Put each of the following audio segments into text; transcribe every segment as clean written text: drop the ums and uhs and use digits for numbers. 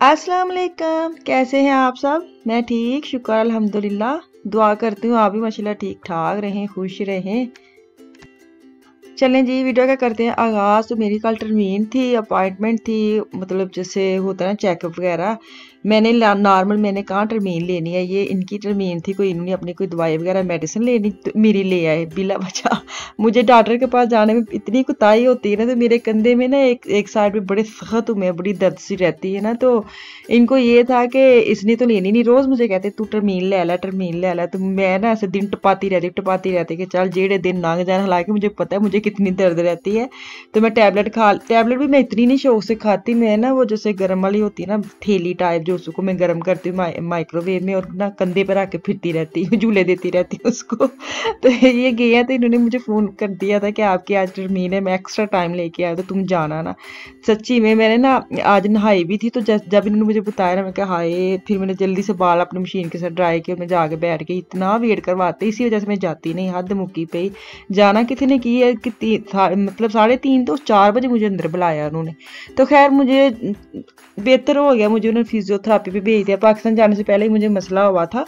अस्सलाम वालेकुम, कैसे हैं आप सब। मैं ठीक, शुक्र अल्हम्दुलिल्लाह। दुआ करती हूँ आप भी माशाल्लाह ठीक ठाक रहें, खुश रहें। चलें जी, वीडियो का करते हैं आगाज़। तो मेरी कल टर्मीन थी, अपॉइंटमेंट थी, मतलब जैसे होता है ना चेकअप वगैरह। मैंने नॉर्मल मैंने कहाँ टर्मीन लेनी है, ये इनकी टर्मीन थी, कोई इन्होंने अपनी कोई दवाई वगैरह मेडिसिन लेनी तो मेरी ले आए बिला वजह। मुझे डॉक्टर के पास जाने में इतनी कुताही होती है ना, तो मेरे कंधे में ना एक साइड में बड़े सख्त हुए बड़ी दर्द सी रहती है ना, तो इनको ये था कि इसने तो लेनी नहीं। रोज़ मुझे कहते तू टर्मीन ले ला, टर्मीन ले ला। तो मैं ना ऐसे दिन टपाती रहती कि चल जेड़े दिन लंघ जाए। हालांकि मुझे पता है मुझे कितनी दर्द रहती है। तो मैं टैबलेट भी मैं इतनी नहीं शौक से खाती। मैं ना वो जैसे गर्म वाली होती है ना थैली टाइप, जो उसको मैं गर्म करती हूँ माइक्रोवेव में, और ना कंधे पर आके फिरती रहती हूँ, झूले देती रहती हूँ उसको। तो ये गए हैं, तो इन्होंने मुझे फ़ोन कर दिया था कि आपकी आज टर्मीन है, मैं एक्स्ट्रा टाइम लेके आया, तो तुम जाना ना। सच्ची में मैंने ना आज नहाई भी थी, तो जब इन्होंने मुझे बताया ना, मैं कहा हाय। फिर मैंने जल्दी से बाल अपनी मशीन के साथ ड्राई किए, मैं जाके बैठ गई। इतना वेट करवाते, इसी वजह से मैं जाती नहीं, हद मुक्की पे ही। जाना किसी ने की है कि मतलब 3:30 तो 4 बजे मुझे अंदर बुलाया उन्होंने। तो खैर मुझे बेहतर हो गया, मुझे उन्होंने फिजियोथेरेपी पे भेज दिया। पाकिस्तान जाने से पहले ही मुझे मसला हुआ था,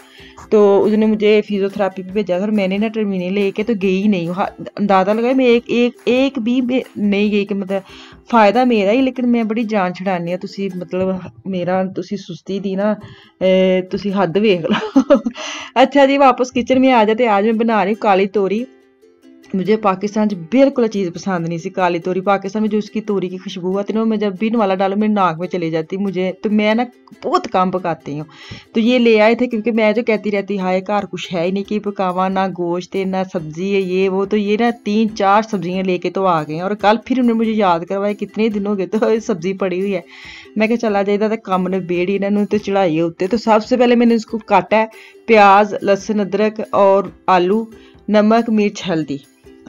तो उसने मुझे फिजियोथेरेपी पे भेजा था, और मैंने ना टर्मिनल लेके तो गई ही नहीं। अंदाजा लगाया मैं एक भी नहीं गई, कि मतलब फायदा मेरा ही, लेकिन मैं बड़ी जान छड़ानी है। तुसी मतलब मेरा तुसी सुस्ती दी ना, तुसी हद वेख लो। अच्छा जी, वापस किचन में आ जाते। आज मैं बना रही हूँ काली तोरी। मुझे पाकिस्तान च बिल्कुल चीज़ पसंद नहीं सी काली तोरी। पाकिस्तान में जो उसकी तोरी की खुशबू आती है ना, मैं जब भी वाला डालूं मेरे नाक में चली जाती मुझे। तो मैं ना बहुत कम पकाती हूँ। तो ये ले आए थे, क्योंकि मैं जो कहती रहती हाय घर कुछ है ही नहीं कि पकावा, ना गोश्त है ना सब्जी है ये वो। तो ये ना 3-4 सब्जियां लेके तो आ गए। और कल फिर उन्होंने मुझे याद करवाया कितने दिन हो गए, तो सब्जी पड़ी हुई है। मैं क्या चला जाइए तो कम ने बेड़ी इन्होंने तो चढ़ाई उत्ते। तो सबसे पहले मैंने इसको काटा है, प्याज लहसुन अदरक और आलू, नमक मिर्च हल्दी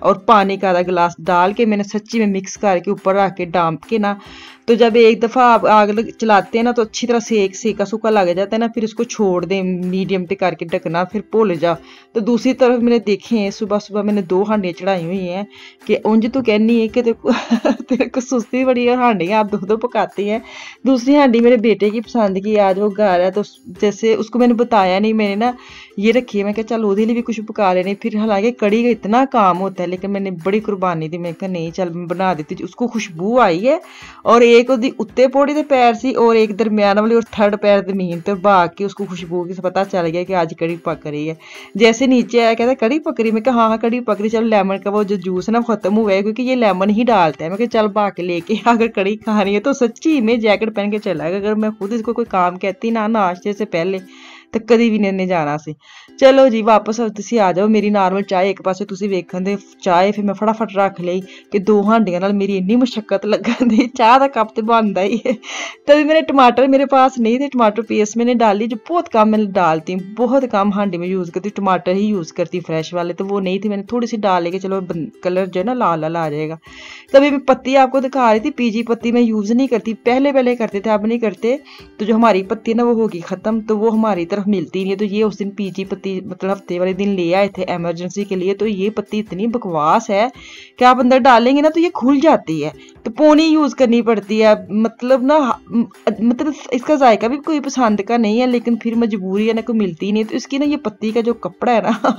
और पानी का आधा गिलास डाल के मैंने सच्ची में मिक्स करके ऊपर रख के डांप के ना। तो जब एक दफ़ा आप आग चलाते हैं ना, तो अच्छी तरह सेका सूखा लग जाता है ना, फिर उसको छोड़ दें मीडियम पे करके ढकना, फिर भुल जा। तो दूसरी तरफ मैंने देखे हैं, सुबह सुबह मैंने 2 हांडियाँ चढ़ाई हुई हैं। कि उंज तो कहनी है कि तेरे को सुस्ती बड़ी है, हांडियाँ आप 2-2 पकाती हैं। दूसरी हांडी मेरे बेटे की पसंद की, आज वो घर है, तो जैसे उसको मैंने बताया नहीं, मैंने ना ये रखी है। मैं क्या चल ओदे लिए भी कुछ पका लेने। फिर हालांकि कड़ी का इतना काम होता है, लेकिन मैंने बड़ी कुर्बानी दी। मैं कहा नहीं चल मैं बना देती। उसको खुशबू आई है, और एक ਉਹਦੀ ਉੱਤੇ ਪੌੜੀ ਦੇ ਪੈਰ ਸੀ, और एक दरमियान वाली और थर्ड पैर जमीन तो भाग के उसको खुशबू से पता चल गया कि आज कड़ी पक रही है। जैसे नीचे आया कहता कड़ी पक रही। मैं कहा हाँ कड़ी पक रही, चल लेमन का वो जो जूस है ना खत्म हुआ है, क्योंकि ये लेमन ही डालता है। मैं कहा चल भाग के लेके अगर कड़ी खानी है। तो सच्ची में जैकेट पहन के चला गया। अगर मैं खुद इसको कोई काम कहती ना नाश्ते से पहले, तो कदी भी नहीं जाना सी। चलो जी वापस ਤੁਸੀਂ आ जाओ। मेरी नॉर्मल चाय एक पासे ਤੁਸੀਂ ਵੇਖਣ ਦੇ ਚਾय, फिर मैं फटाफट रख ली कि 2 हांडियां नाल मेरी इन्नी मुशक्कत लगन दी। चाह का कप तो बनता ही है। तभी मेरे टमाटर मेरे पास नहीं थे, टमाटर पेस्ट मैंने डाली जो बहुत कम मैं डालती हूँ, बहुत कम हांडी में यूज़ करती हूँ। टमाटर ही यूज़ करती हूँ फ्रेश वाले, तो वो नहीं थी, मैंने थोड़ी सी डाल ली कि चलो कलर जो है ना लाल लाल आ जाएगा। तभी मैं पत्ती आपको दिखा रही थी। पीजी पत्ती मैं यूज़ नहीं करती, पहले पहले करते थे, अब नहीं करते। तो जो हमारी पत्ती है ना वो होगी ख़त्म, तो वो हमारी तरफ मिलती नहीं है। तो ये उस दिन पीजी पत्ती मतलब हफ्ते वाले दिन ले आए थे इमरजेंसी के लिए। तो ये पत्ती इतनी बकवास है कि आप अंदर डालेंगे ना तो ये खुल जाती है, तो पोनी यूज़ करनी पड़ती है। मतलब ना मतलब इसका जायका भी कोई पसंद का नहीं है, लेकिन फिर मजबूरी है ना, कोई मिलती नहीं है। तो इसकी ना ये पत्ती का जो कपड़ा है ना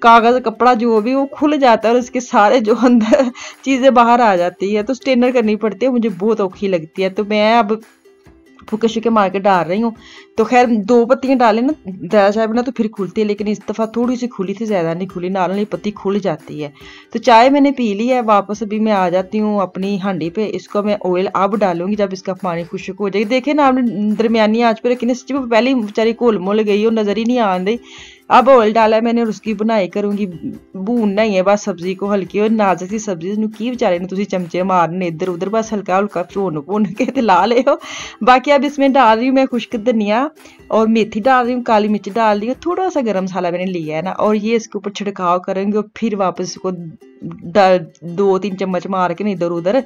कागज़ कपड़ा जो भी, वो खुल जाता है और इसके सारे जो अंदर चीज़ें बाहर आ जाती है, तो स्टेनर करनी पड़ती है। मुझे बहुत औखी लगती है। तो मैं अब फूके शूके मार के डाल रही हूँ। तो खैर 2 पत्तियां डालें ना ज़्यादा चाय बना तो फिर खुलती है, लेकिन इस दफ़ा थोड़ी सी खुली थी, ज़्यादा नहीं खुली। नाल ये पत्ती खुल जाती है। तो चाय मैंने पी ली है। वापस अभी मैं आ जाती हूँ अपनी हांडी पे। इसको मैं ऑयल अब डालूंगी जब इसका पानी खुश्क हो जाएगी। देखे ना आपने दरमियानी आंच पे रखी, सच्ची पहले ही बेचारी घुल मुल गई, वो नज़र ही नहीं आन दी। अब ऑयल डाला है मैंने और उसकी बुनाई करूंगी। भूनना ही है बस सब्जी को, हल्की और नाजुक सी सब्जी ਨੂੰ ਕੀ ਵਿਚਾਰੇ ने तुसी चमचे मारने इधर उधर, बस हल्का हल्का भून के ते ला ले हो। बाकी अब इसमें डाल रही हूँ मैं खुश्क धनिया और मेथी डाल रही हूँ, काली मिर्च डाल रही हूँ, थोड़ा सा गरम मसाला मैंने लिया है ना, और ये इसके ऊपर छिड़काव करेंगे। और फिर वापस इसको 2-3 चम्मच मार के इधर उधर।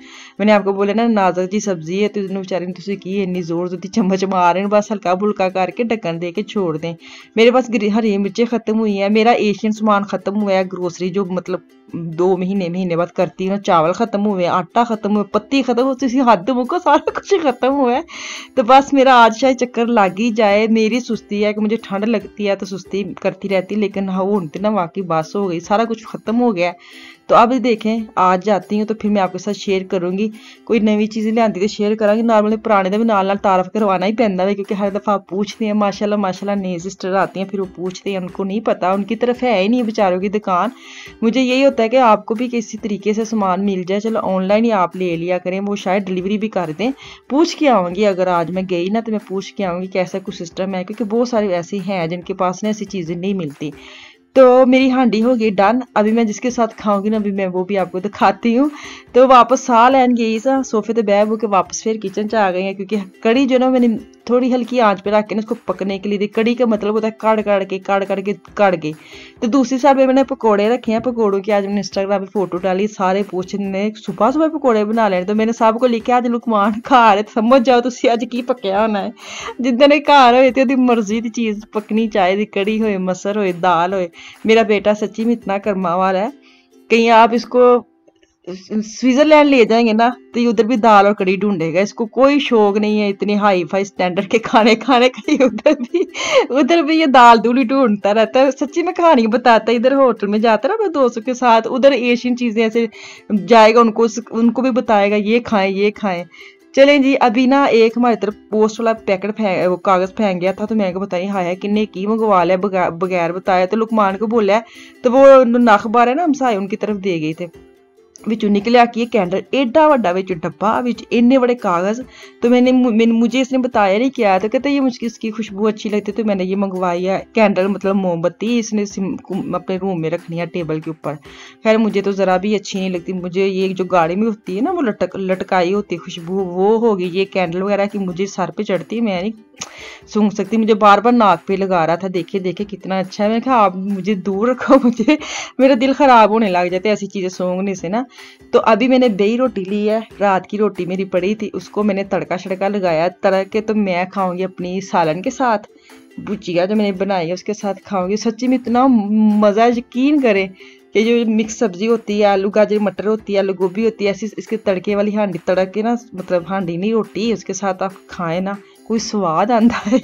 मैंने आपको बोला ना नाजुक जी सब्जी है, तो इन्होंने बेचारे ने तुसी की इन्नी जोर जोर दी चम्मच मार रहे हैं। बस हल्का फुल्का करके ढक्कन दे के छोड़ दें। मेरे पास हरी मिर्चें खत्म हुई हैं, मेरा एशियन सामान खत्म हुआ है, ग्रोसरी जो मतलब 2 महीने बाद करती हूँ। चावल ख़त्म हुए, आटा ख़त्म हुए, पत्ती ख़त्म हो, तुसी हद मुको सारा कुछ ख़त्म हुआ है। तो बस मेरा आज शायद चक्कर लग ही जाए। मेरी सुस्ती है कि मुझे ठंड लगती है तो सुस्ती करती रहती, लेकिन हाँ हूँ तो ना वाकई बस हो गई, सारा कुछ ख़त्म हो गया। तो अब देखें आज जाती हूँ तो फिर मैं आपके साथ शेयर करूँगी, कोई नवी चीज़ लियांदी तो शेयर करांगी। नॉर्मली पुराने का भी नाल तारफ करवाना ही पैंदा है, क्योंकि हर दफ़ा पूछते हैं माशाल्लाह माशाल्लाह नई सिस्टर आती हैं, फिर वो पूछते हैं, उनको नहीं पता, उनकी तरफ है ही नहीं बेचारों की दुकान। मुझे यही होता है कि आपको भी किसी तरीके से सामान मिल जाए, चलो ऑनलाइन ही आप ले लिया करें, वो शायद डिलीवरी भी कर दें। पूछ के आऊँगी, अगर आज मैं गई ना तो मैं पूछ के आऊँगी कैसा कुछ सिस्टम है, क्योंकि बहुत सारे ऐसे हैं जिनके पास ना ऐसी चीज़ें नहीं मिलती। तो मेरी हांडी हो गई डन। अभी मैं जिसके साथ खाऊंगी ना, अभी मैं वो भी आपको दिखाती हूँ। तो वापस साह लैन गई सा, सोफे पे बैठ हो के वापस फिर किचन च आ गई है, क्योंकि कड़ी जो ना मैंने थोड़ी हल्की आंच पे रख के ना उसको पकने के लिए दी। कड़ी का मतलब होता है कड़ के। तो दूसरी साइड पे मैंने पकौड़े रखे हैं। पकौड़ों की आज मैंने इंस्टाग्राम पे फोटो डाली, सारे पूछ ने सुबह सुबह पकौड़े बना लेने। तो मैंने सबको लिखे आज लुकमान खा रहे, समझ जाओ तुसी अज की पकया होना है। जिद्दन घर होए तो ओदी मर्जी की चीज़ पकनी चाहिए, कड़ी होए, मसर होए, दाल होए। मेरा बेटा सच्ची में इतना कर्मा वाला है, कहीं आप इसको स्विट्जरलैंड ले जाएंगे ना तो ये उधर भी दाल और कड़ी ढूंढेगा। इसको कोई शौक नहीं है इतनी हाई फाई स्टैंडर्ड के खाने खाने का। उधर भी ये दाल दूल ही ढूंढता रहता है। सच्ची में कहानी बताता है, इधर होटल में जाता है ना अपने दोस्तों के साथ, उधर एशियन चीजें ऐसे जाएगा, उनको भी बताएगा ये खाएं ये खाएं। चलें जी, अभी ना एक हमारी तरफ पोस्ट वाला पैकेट वो कागज फेंक गया था, तो मैं बताई हाय किन्ने की मंगवा लिया बगैर बताया। तो लुकमान को बोला तो वो नख बार है ना हमसाए उनकी तरफ दे गए थे। विचों निकलिया कि कैंडल एडा वड्डा विच डब्बा विच इन्ने बड़े कागज। तो मुझे इसने बताया नहीं क्या, तो कहते ये मुझे इसकी खुशबू अच्छी लगती तो मैंने ये मंगवाई है। कैंडल मतलब मोमबत्ती, इसने अपने रूम में रखनी है टेबल के ऊपर। खैर मुझे तो ज़रा भी अच्छी नहीं लगती, मुझे ये जो गाड़ी में होती है ना वो लटकाई होती है खुशबू, वो होगी। ये कैंडल वगैरह की मुझे सर पे चढ़ती, मैं नहीं सूंघ सकती, मुझे बार बार नाक पे लगा रहा था। देखे देखे कितना अच्छा है, मैंने कहा आप मुझे दूर रखो, मुझे मेरा दिल ख़राब होने लग जाता है ऐसी चीज़ें सूंघने से ना। तो अभी मैंने दही रोटी ली है, रात की रोटी मेरी पड़ी थी, उसको मैंने तड़का शड़का लगाया तड़क के। तो मैं खाऊंगी अपनी सालन के साथ, भुजिया जो मैंने बनाई है उसके साथ खाऊंगी। सच्ची में इतना मज़ा, यकीन करें कि जो मिक्स सब्जी होती है, आलू गाजर मटर होती है, आलू गोभी होती है, ऐसी इसके तड़के वाली हांडी तड़क के ना, मतलब हांडी नहीं रोटी, उसके साथ आप खाएं ना, कोई स्वाद आता है।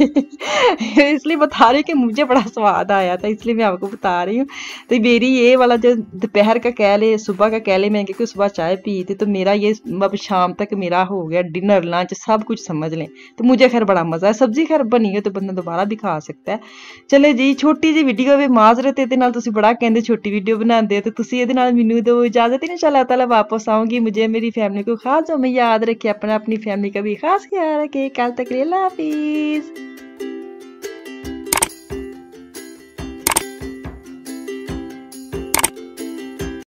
इसलिए बता रही कि मुझे बड़ा स्वाद आया था, इसलिए मैं आपको बता रही हूँ। तो मेरी ये वाला जो दोपहर का कह ले, सुबह का कह ले, मैं क्योंकि सुबह चाय पी थी, तो मेरा ये अब शाम तक मेरा हो गया डिनर लंच सब कुछ समझ लें। तो मुझे खैर बड़ा मज़ा है, सब्जी खैर बनी है तो बंदा दोबारा भी खा सकता है। चले जी, छोटी जी वीडियो भी माजरत ਇਹਦੇ ਨਾਲ ਤੁਸੀਂ बड़ा कहते छोटी वीडियो बनाते हो, तो ਤੁਸੀਂ ਇਹਦੇ ਨਾਲ ਮੈਨੂੰ दो इजाज़त। इंशाअल्लाह ताला वापस आऊँगी, मुझे मेरी फैमिली को खास में याद रखे, अपनी फैमिली का भी खास ख्याल रखे। कल तक अल्लाह हाफिज़।